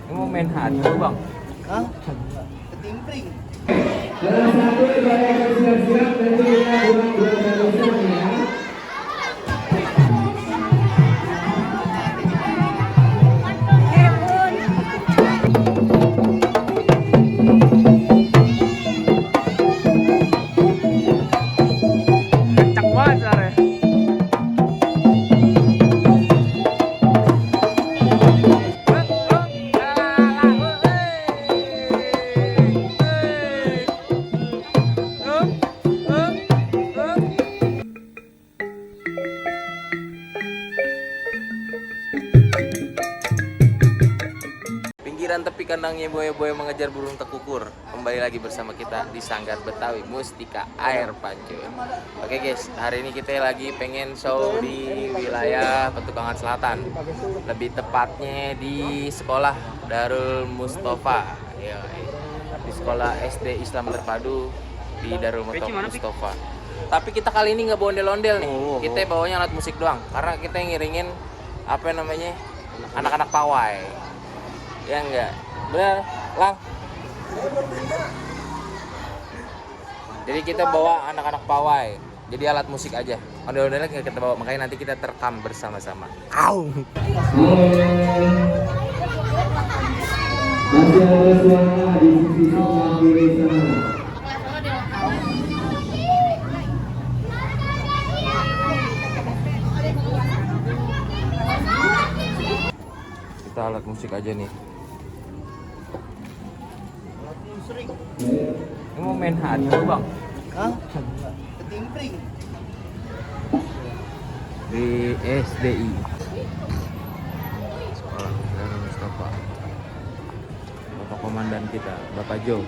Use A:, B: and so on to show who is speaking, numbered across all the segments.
A: Ini mau main hati bang.
B: Hah? Ketimpring.
C: Salah satu ibadah bersiap-siap nanti kita buang ya.
A: Kencang banget suaranya. Pinggiran tepi kandangnya buaya-buaya mengejar burung tekukur. Kembali lagi bersama kita di Sanggar Betawi Mustika Air Pancur. Oke guys, hari ini kita lagi pengen show di wilayah Petukangan Selatan. Lebih tepatnya di sekolah Darul Mustafa. Ya, di sekolah SD Islam Terpadu di Darul Mustafa. Tapi kita kali ini nggak bawa ondel-ondel nih. Kita bawanya alat musik doang. Karena kita ngiringin apa namanya anak-anak pawai. Ya enggak, bener, Lang. Jadi kita bawa anak-anak pawai. Jadi alat musik aja. Ondel-ondelnya kita bawa, makanya nanti kita terekam bersama-sama. Au.
C: Masih ada suara di sisi sebelah kiri sana.
A: Kita alat musik aja nih. Ini mau main hati bang.
B: Hah? Ketimpring.
A: Di SDI Sekolah Darul Mustafa. Bapak komandan kita, Bapak Jo.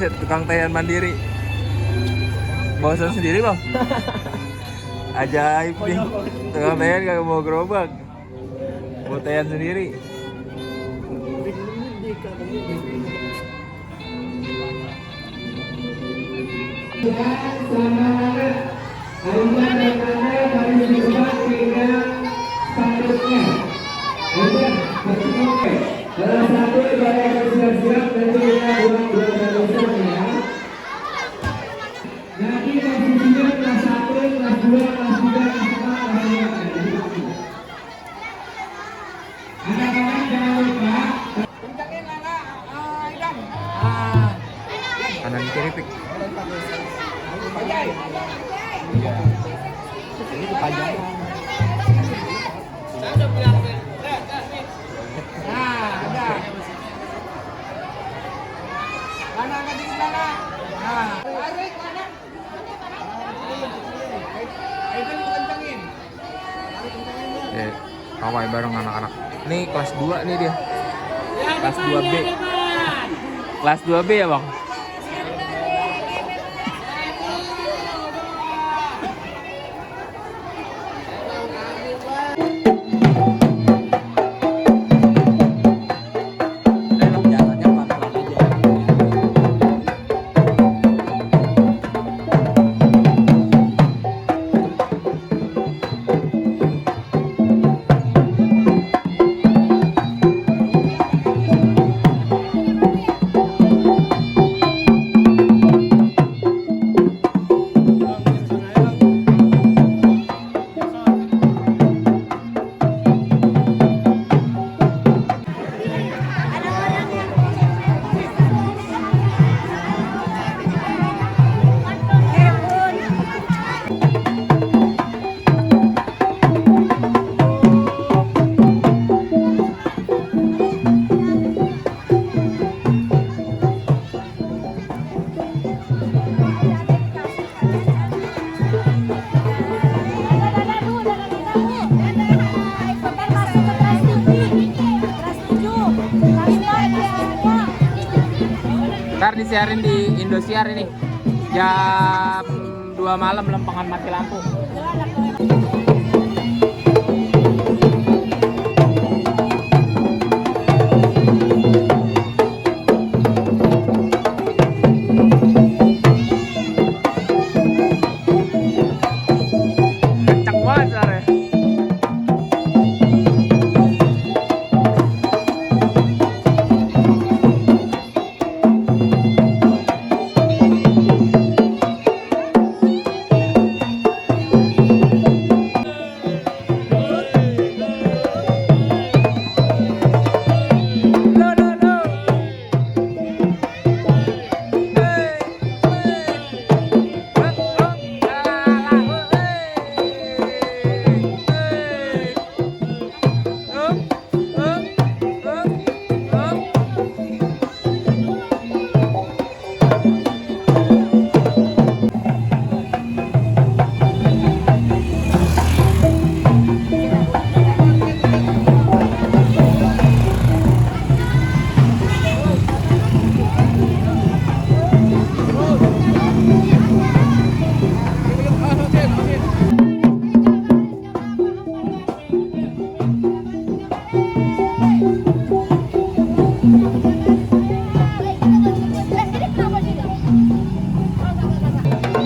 A: Set tukang tayan mandiri. Bawasan sendiri bang. Ajaib nih. Tukang tayan kagak mau gerobak. Bawa tayan sendiri.
C: Salah satu ibadah bersiap-siap nanti kita buang ya. Nanti posisinya kelas 1, kelas 2, kelas 3, kelas 4, kelas 5. Anak-anak jangan lupa kencangin anak Idan.
A: Kanan kiri pik.
B: Ini kepanjangan. Nah, udah. Mana di sana? Nah, tarik mana? Itu kencangin.
A: Pawai bareng anak-anak. Nih kelas 2 nih dia. Kelas 2B. Kelas 2B ya, Bang? Ntar disiarin di Indosiar ini jam 2 malam lempengan mati lampu. Kencang banget suaranya.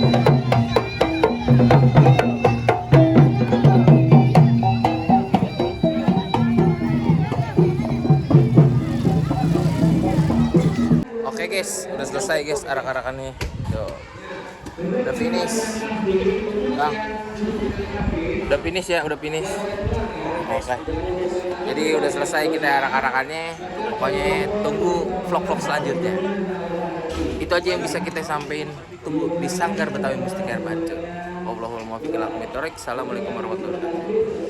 A: Oke guys, udah selesai guys arak-arakannya. Tuh. Udah finish. Bang. Udah finish ya, udah finish. Oke. Jadi udah selesai kita arak-arakannya. Pokoknya tunggu vlog-vlog selanjutnya. Itu aja yang bisa kita sampaikan. Tunggu di Sanggar Betawi Mustika Air Pancur. Assalamualaikum warahmatullahi wabarakatuh.